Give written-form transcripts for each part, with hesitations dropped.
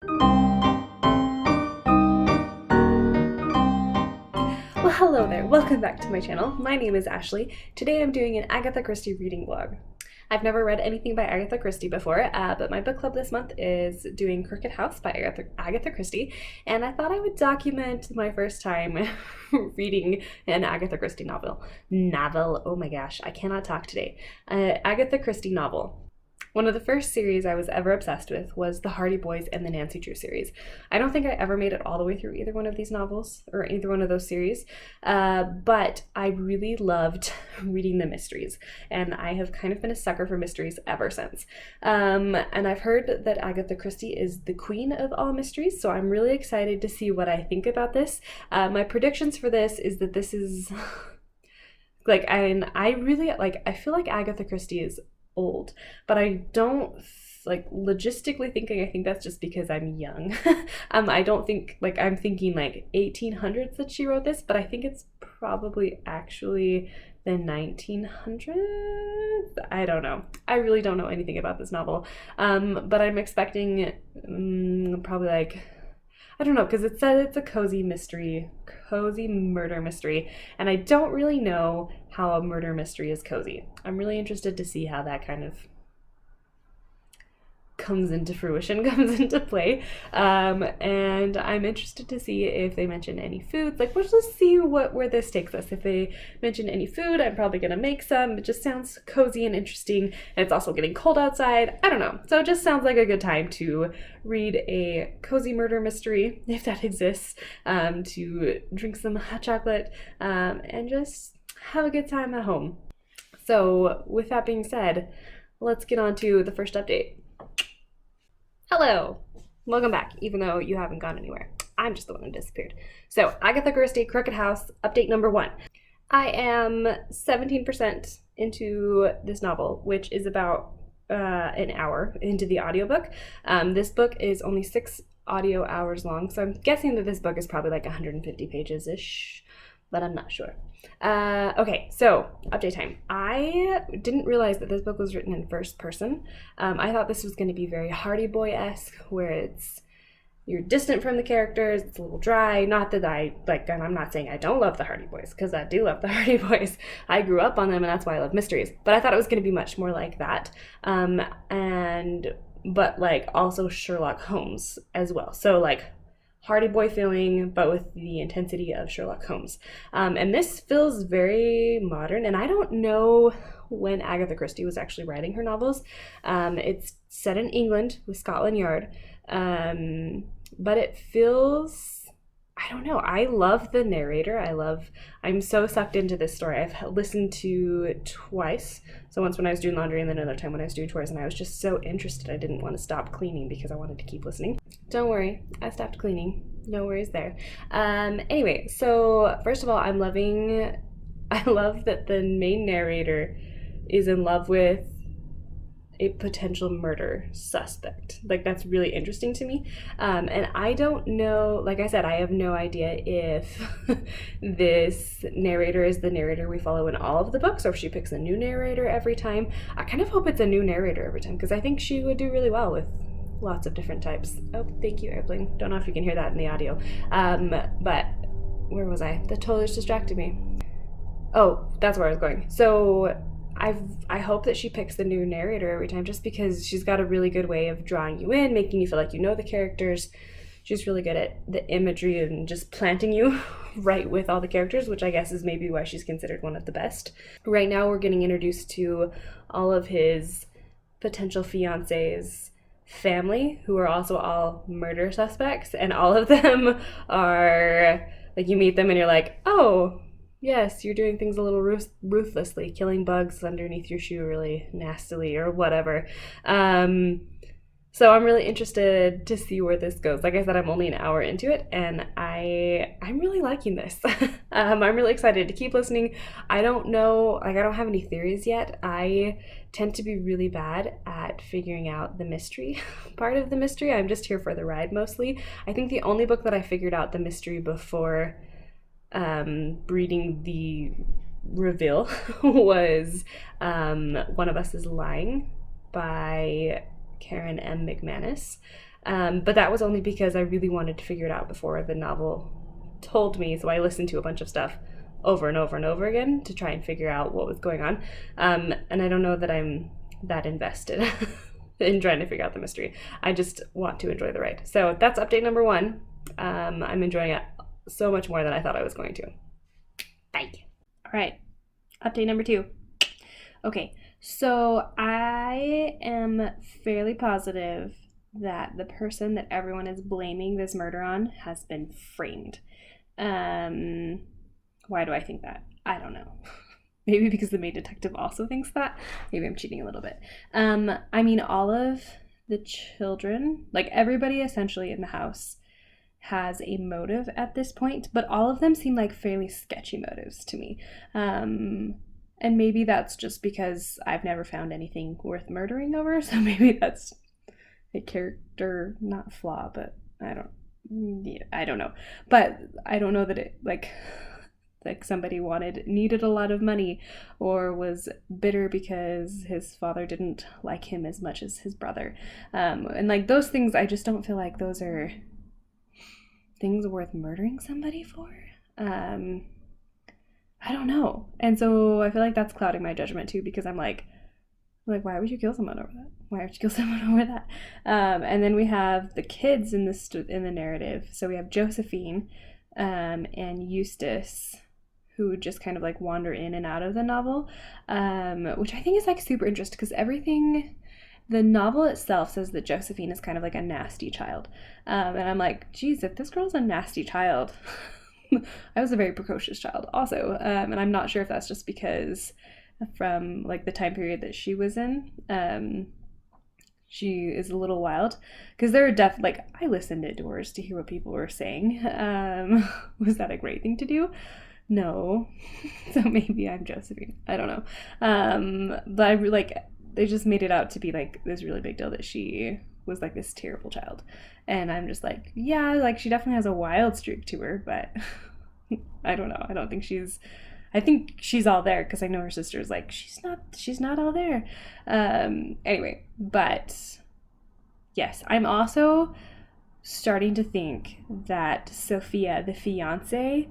Well, hello there. Welcome back to my channel. My name is Ashley. Today I'm doing an Agatha Christie reading vlog. I've never read anything by Agatha Christie before, but my book club this month is doing Crooked House by Agatha Christie, and I thought I would document my first time reading an Agatha Christie novel. Oh my gosh, I cannot talk today. Agatha Christie novel. One of the first series I was ever obsessed with was the Hardy Boys and the Nancy Drew series. I don't think I ever made it all the way through either one of these novels or either one of those series, but I really loved reading the mysteries, and I have kind of been a sucker for mysteries ever since. And I've heard that Agatha Christie is the queen of all mysteries, so I'm really excited to see what I think about this. My predictions for this is that this is I feel like Agatha Christie is old, but I don't logistically thinking. I think that's just because I'm young. I don't think I'm thinking 1800s that she wrote this, but I think it's probably actually the 1900s. I don't know. I really don't know anything about this novel, but I'm expecting probably I don't know, because it said it's a cozy murder mystery, and I don't really know how a murder mystery is cozy. I'm really interested to see how that kind of comes into fruition, comes into play, and I'm interested to see if they mention any foods. We'll just see where this takes us. If they mention any food, I'm probably gonna make some. It just sounds cozy and interesting, and it's also getting cold outside. I don't know, so it just sounds like a good time to read a cozy murder mystery, if that exists, to drink some hot chocolate, and just have a good time at home. So with that being said, let's get on to the first update. Hello! Welcome back, even though you haven't gone anywhere. I'm just the one who disappeared. So, Agatha Christie, Crooked House, update number 1. I am 17% into this novel, which is about an hour into the audiobook. This book is only 6 audio hours long, so I'm guessing that this book is probably 150 pages-ish, but I'm not sure. Okay, so update time. I didn't realize that this book was written in first person. I thought this was going to be very Hardy Boy-esque, where you're distant from the characters, it's a little dry. Not that and I'm not saying I don't love the Hardy Boys, because I do love the Hardy Boys. I grew up on them, and that's why I love mysteries. But I thought it was going to be much more like that, but also Sherlock Holmes as well. So Hardy Boy feeling, but with the intensity of Sherlock Holmes. And this feels very modern, and I don't know when Agatha Christie was actually writing her novels. It's set in England with Scotland Yard, but it feels, I don't know, I love the narrator. I'm so sucked into this story. I've listened to it twice. So once when I was doing laundry, and then another time when I was doing chores, and I was just so interested. I didn't want to stop cleaning because I wanted to keep listening. Don't worry, I stopped cleaning. No worries there. Anyway, so first of all, I love that the main narrator is in love with a potential murder suspect. That's really interesting to me. And I don't know, like I said, I have no idea if this narrator is the narrator we follow in all of the books, or if she picks a new narrator every time. I kind of hope it's a new narrator every time, because I think she would do really well with lots of different types. Oh, thank you, airplane. Don't know if you can hear that in the audio. But where was I? That totally just distracted me. Oh, that's where I was going. So I hope that she picks the new narrator every time, just because she's got a really good way of drawing you in, making you feel like you know the characters. She's really good at the imagery and just planting you right with all the characters, which I guess is maybe why she's considered one of the best. Right now we're getting introduced to all of his potential fiancés' family, who are also all murder suspects, and all of them are, you meet them and you're like, oh, yes, you're doing things a little ruthlessly, killing bugs underneath your shoe really nastily or whatever. So I'm really interested to see where this goes. Like I said, I'm only an hour into it, and I'm really liking this. I'm really excited to keep listening. I don't know, I don't have any theories yet. I tend to be really bad at figuring out the mystery part of the mystery. I'm just here for the ride mostly. I think the only book that I figured out the mystery before reading the reveal was One of Us is Lying by Karen M. McManus. But that was only because I really wanted to figure it out before the novel told me. So I listened to a bunch of stuff over and over and over again to try and figure out what was going on. And I don't know that I'm that invested in trying to figure out the mystery. I just want to enjoy the ride. So that's update number one. I'm enjoying it so much more than I thought I was going to. Bye. All right. Update number two. Okay. So I am fairly positive that the person that everyone is blaming this murder on has been framed. Why do I think that? I don't know. Maybe because the main detective also thinks that. Maybe I'm cheating a little bit. I mean, all of the children, like everybody essentially in the house, has a motive at this point, but all of them seem like fairly sketchy motives to me. And maybe that's just because I've never found anything worth murdering over, so maybe that's a character, not flaw, but I don't know. But I don't know that it, like somebody needed a lot of money or was bitter because his father didn't like him as much as his brother. And like those things, I just don't feel like those are things worth murdering somebody for. I don't know. And so I feel like that's clouding my judgment too, because I'm like, why would you kill someone over that? Why would you kill someone over that? And then we have the kids in the narrative. So we have Josephine and Eustace, who just kind of like wander in and out of the novel, which I think is like super interesting because the novel itself says that Josephine is kind of like a nasty child. And I'm like, geez, if this girl's a nasty child, I was a very precocious child also. And I'm not sure if that's just because from like the time period that she was in, she is a little wild, because there are like I listened to doors to hear what people were saying. Was that a great thing to do? No. So maybe I'm Josephine, I don't know. But I like they just made it out to be like this really big deal that she was like this terrible child, and I'm just like, yeah, like she definitely has a wild streak to her, but I don't know. I think she's all there because I know her sister's like, she's not all there. Anyway, but yes, I'm also starting to think that Sophia, the fiance,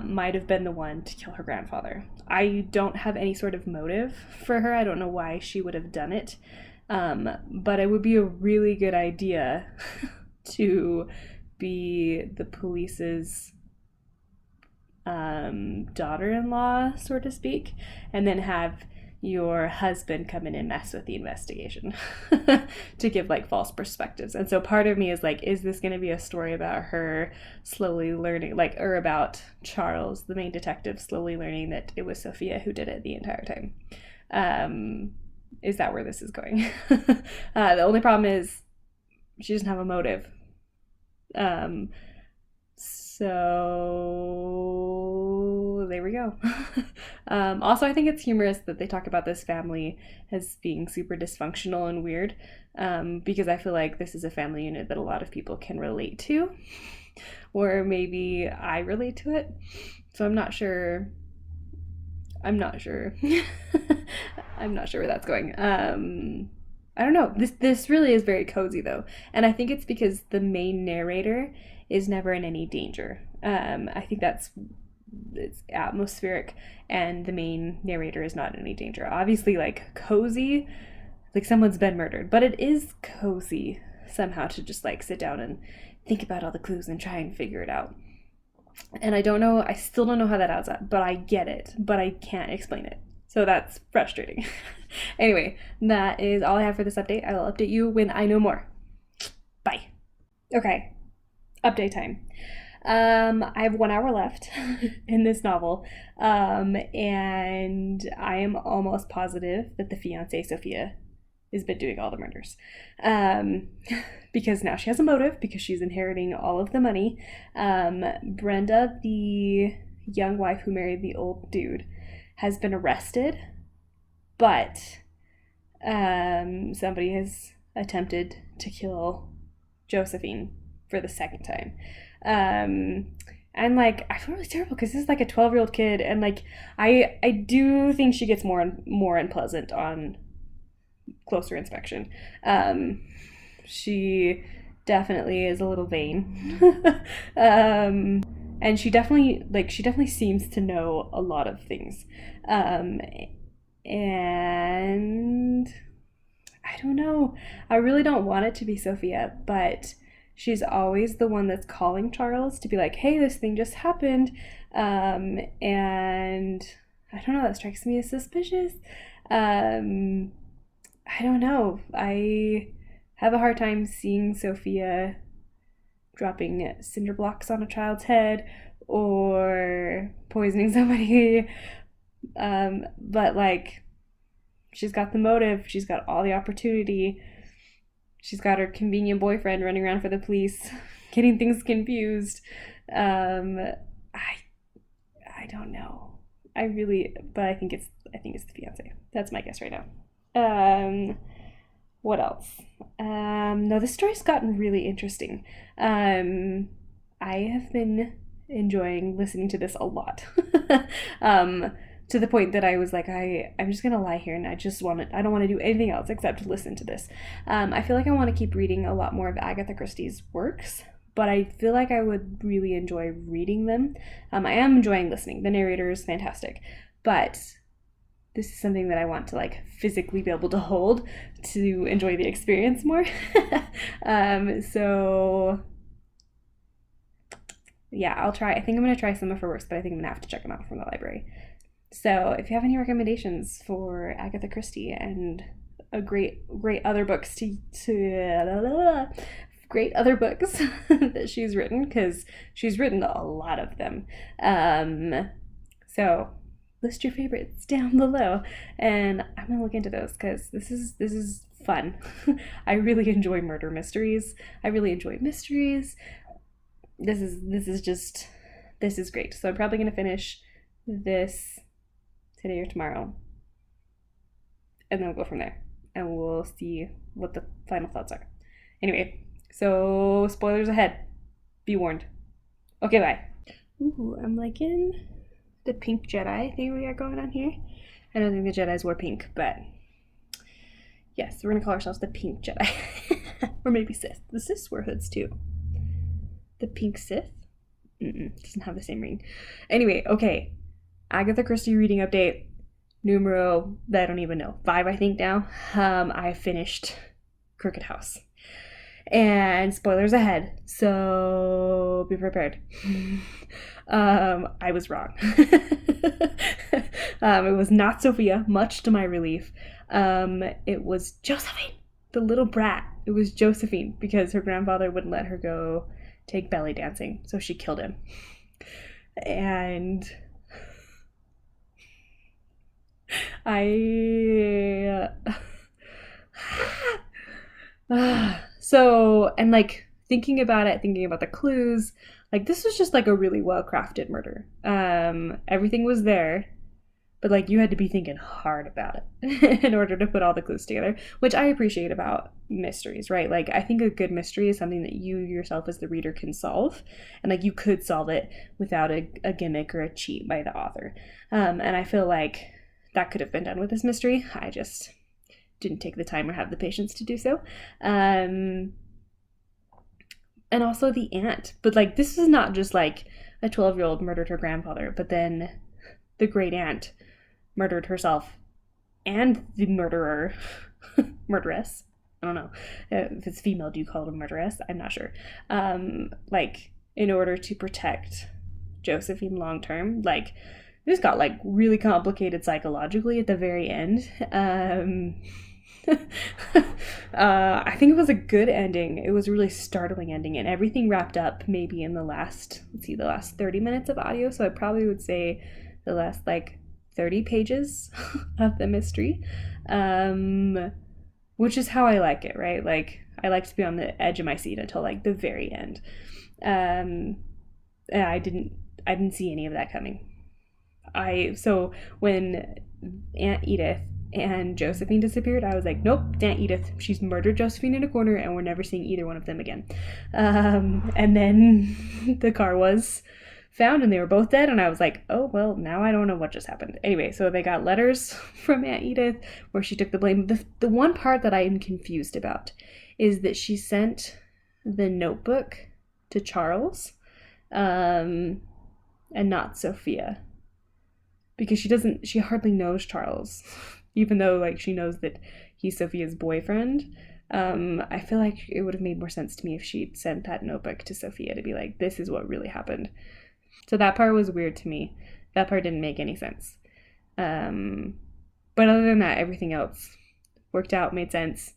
might have been the one to kill her grandfather. I don't have any sort of motive for her. I don't know why she would have done it. But it would be a really good idea to be the police's daughter-in-law, so to speak, and then have your husband come in and mess with the investigation to give like false perspectives. And so part of me is like, is this going to be a story about her slowly learning, like, or about Charles, the main detective, slowly learning that it was Sophia who did it the entire time? Is that where this is going? The only problem is she doesn't have a motive. So there we go. Also, I think it's humorous that they talk about this family as being super dysfunctional and weird, because I feel like this is a family unit that a lot of people can relate to, or maybe I relate to it. So I'm not sure. I'm not sure where that's going. I don't know. This really is very cozy though, and I think it's because the main narrator is never in any danger. I think it's atmospheric, and the main narrator is not in any danger. Obviously, like cozy, like someone's been murdered, but it is cozy somehow to just like sit down and think about all the clues and try and figure it out. And I still don't know how that adds up, but I get it, but I can't explain it. So that's frustrating. Anyway, that is all I have for this update. I will update you when I know more. Bye. Okay, update time. I have 1 hour left in this novel, and I am almost positive that the fiancée, Sophia, has been doing all the murders. Because now she has a motive, because she's inheriting all of the money. Brenda, the young wife who married the old dude, has been arrested, but somebody has attempted to kill Josephine for the second time. And like I feel really terrible because this is like a 12-year-old kid, and like I do think she gets more unpleasant on closer inspection. She definitely is a little vain. um, and she definitely seems to know a lot of things. Um, and I don't know. I really don't want it to be Sophia, but she's always the one that's calling Charles to be like, "Hey, this thing just happened," and I don't know. That strikes me as suspicious. Um, I don't know. I have a hard time seeing Sophia dropping cinder blocks on a child's head or poisoning somebody. But like, she's got the motive, she's got all the opportunity, she's got her convenient boyfriend running around for the police, getting things confused. Um, I I don't know. But I think it's the fiance. That's my guess right now. Um, what else? No, this story's gotten really interesting. Um, I have been enjoying listening to this a lot. um, to the point that I was like, I'm just gonna lie here and I don't want to do anything else except listen to this. I feel like I want to keep reading a lot more of Agatha Christie's works, but I feel like I would really enjoy reading them. I am enjoying listening. The narrator is fantastic, but this is something that I want to like physically be able to hold to enjoy the experience more. So yeah, I'll try. I think I'm gonna try some of her works, but I think I'm gonna have to check them out from the library. So if you have any recommendations for Agatha Christie and a great other books great other books that she's written, because she's written a lot of them. So list your favorites down below, and I'm gonna look into those because this is fun. I really enjoy murder mysteries. I really enjoy mysteries. This is great. So I'm probably gonna finish this today or tomorrow, and then we'll go from there, and we'll see what the final thoughts are. Anyway, so spoilers ahead. Be warned. Okay, bye. Ooh, I'm liking the pink Jedi thing we got going on here. I don't think the Jedis wore pink, but yes, we're gonna call ourselves the pink Jedi. Or maybe Sith. The Siths wear hoods too. The pink Sith? Doesn't have the same ring. Anyway, okay. Agatha Christie reading update. Numero, I don't even know, 5 I think now. I finished Crooked House. And spoilers ahead, so be prepared. I was wrong. It was not Sophia, much to my relief. It was Josephine, the little brat. It was Josephine, because her grandfather wouldn't let her go take belly dancing, so she killed him. And so, and like thinking about the clues, like this was just like a really well crafted murder. Everything was there, but like you had to be thinking hard about it in order to put all the clues together, which I appreciate about mysteries, right? Like I think a good mystery is something that you yourself as the reader can solve, and like you could solve it without a gimmick or a cheat by the author. And I feel like that could have been done with this mystery. I just didn't take the time or have the patience to do so. And also the aunt. But like this is not just like a 12-year-old murdered her grandfather, but then the great aunt murdered herself and the murderess. I don't know. If it's female, do you call it a murderess? I'm not sure. Like in order to protect Josephine long term, like this got like really complicated psychologically at the very end. I think it was a good ending. It was a really startling ending, and everything wrapped up maybe in the last 30 minutes of audio. So I probably would say the last like 30 pages of the mystery, which is how I like it, right? Like I like to be on the edge of my seat until like the very end. I didn't see any of that coming. So when Aunt Edith and Josephine disappeared, I was like, nope, Aunt Edith, she's murdered Josephine in a corner, and we're never seeing either one of them again. And then the car was found, and they were both dead, and I was like, oh, well, now I don't know what just happened. Anyway, so they got letters from Aunt Edith where she took the blame. The one part that I am confused about is that she sent the notebook to Charles, and not Sophia, because she hardly knows Charles, even though like she knows that he's Sophia's boyfriend. I feel like it would have made more sense to me if she'd sent that notebook to Sophia to be like, this is what really happened. So that part was weird to me. That part didn't make any sense. But other than that, everything else worked out, made sense.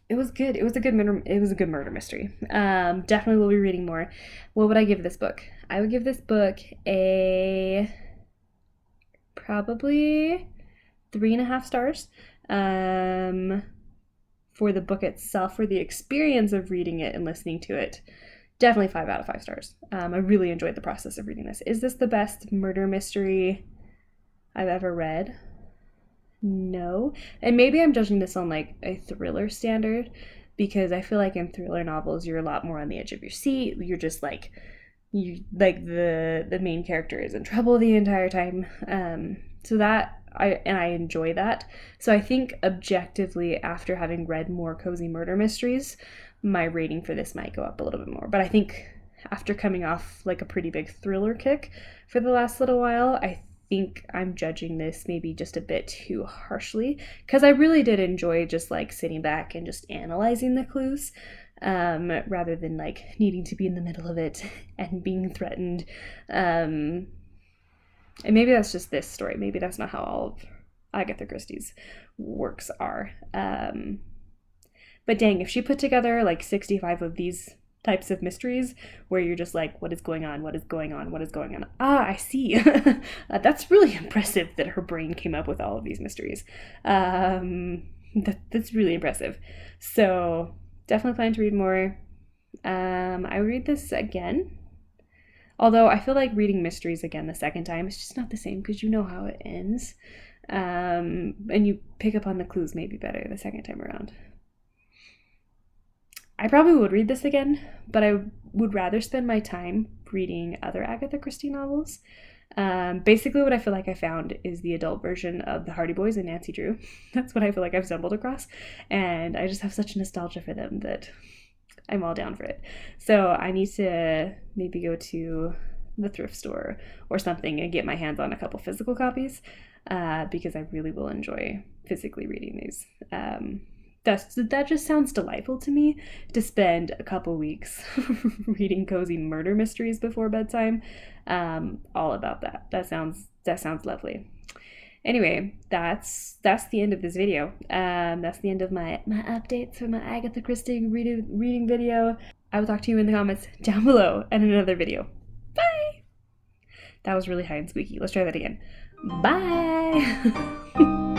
It was good. It was a good murder mystery. Definitely will be reading more. What would I give this book? I would give this book a probably 3.5 stars. For the book itself, for the experience of reading it and listening to it, definitely 5 out of 5 stars. I really enjoyed the process of reading this. Is this the best murder mystery I've ever read? No. And maybe I'm judging this on like a thriller standard, because I feel like in thriller novels you're a lot more on the edge of your seat. You're just like the main character is in trouble the entire time. So that I enjoy that. So I think objectively, after having read more cozy murder mysteries, my rating for this might go up a little bit more. But I think after coming off like a pretty big thriller kick for the last little while, I think I'm judging this maybe just a bit too harshly, because I really did enjoy just like sitting back and just analyzing the clues, rather than like needing to be in the middle of it and being threatened. And maybe that's just this story. Maybe that's not how all of Agatha Christie's works are. But dang, if she put together like 65 of these types of mysteries where you're just like, what is going on? What is going on? What is going on? Ah, I see. That's really impressive that her brain came up with all of these mysteries. That's really impressive. So definitely plan to read more. I would read this again. Although I feel like reading mysteries again the second time is just not the same, because you know how it ends. And you pick up on the clues maybe better the second time around. I probably would read this again, but I would rather spend my time reading other Agatha Christie novels. Basically what I feel like I found is the adult version of the Hardy Boys and Nancy Drew. That's what I feel like I've stumbled across, and I just have such nostalgia for them that I'm all down for it. So I need to maybe go to the thrift store or something and get my hands on a couple physical copies, because I really will enjoy physically reading these. That just sounds delightful to me, to spend a couple weeks reading cozy murder mysteries before bedtime. All about that. That sounds lovely. Anyway, that's the end of this video. That's the end of my updates for my Agatha Christie reading video. I will talk to you in the comments down below and in another video. Bye! That was really high and squeaky. Let's try that again. Bye!